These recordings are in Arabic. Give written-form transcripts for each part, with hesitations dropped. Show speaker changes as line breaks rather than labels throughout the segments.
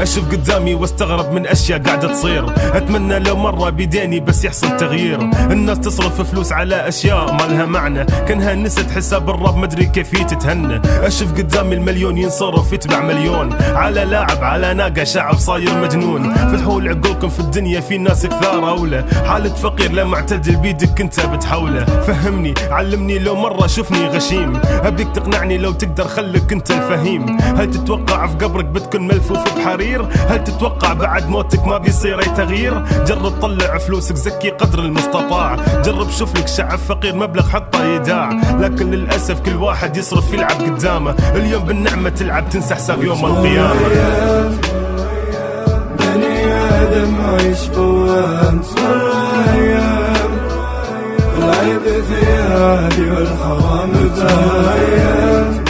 اشوف قدامي واستغرب من اشياء قاعدة تصير. اتمنى لو مرة بيديني بس يحصل تغيير. الناس تصرف فلوس على اشياء ما لها معنى، كانها نسيت حساب الرب مدري كيف تتهنى. اشوف قدامي المليون ينصرف يتبع مليون على لاعب على ناقة، شعب صاير مجنون. فتحوا عقولكم في الدنيا في ناس كثار اولى، حالة فقير لا معتدل بيدك انت بتحوله. فهمني علمني لو مرة شوفني غشيم، ابيك تقنعني لو تقدر خلك انت الفهيم. هل تتوقع في قبرك بتكون ملفوف بحرير؟ هل تتوقع بعد موتك ما بيصير اي تغيير؟ جرب طلع فلوسك زكي قدر المستطاع، جرب شوف لك شعب فقير مبلغ حطه يداع. لكن للأسف كل واحد يصرف يلعب قدامه، اليوم بالنعمة تلعب تنسى حساب يوم القيامة.
بني آدم عيش بوام صايم، العيب في هادي والحرام باين.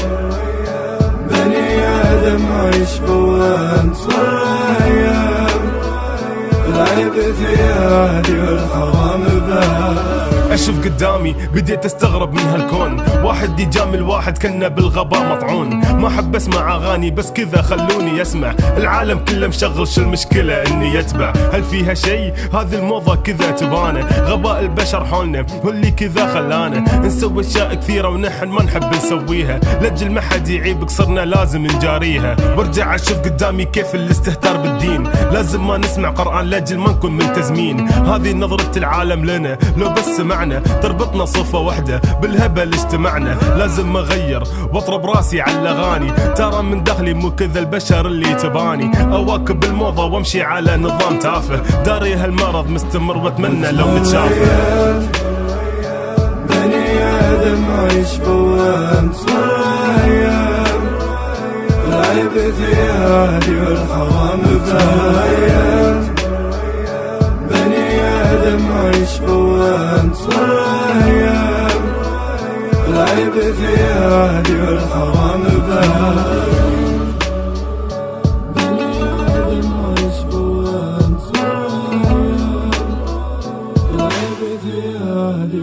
بني آدم عيش بوام صايم، العيب في هادي والحرام باين.
اشوف قدامي بديت استغرب من هالكون، واحد يجامل واحد كنا بالغباء مطعون. ما احب اسمع اغاني بس كذا خلوني اسمع، العالم كله مشغل شو المشكلة اني يتبع؟ هل فيها شيء؟ هذه الموضة كذا تبانه، غباء البشر حولنا هو اللي كذا خلانا نسوي اشياء كثيرة ونحن ما نحب نسويها، لاجل ما حد يعيبك صرنا لازم نجاريها. برجع اشوف قدامي كيف الاستهتار بالدين، لازم ما نسمع قرآن لاجل ما نكون ملتزمين. هذه نظرة العالم لنا، لو بس سمعنا تربطنا صفة واحدة بالهبل اجتمعنا. لازم اغير واطرب راسي على الاغاني، ترى من داخلي مو كذا البشر اللي تباني. اواكب الموضة وامشي على نظام تافه، داري هالمرض مستمر واتمنى لو نتشافى.
بني آدم عيش بوام صايم، العيب في هادي والحرام باين. بني آدم عيش بوام صايم، العيب في هادي والحرام باين. بني آدم عيش بوام صايم، العيب في هادي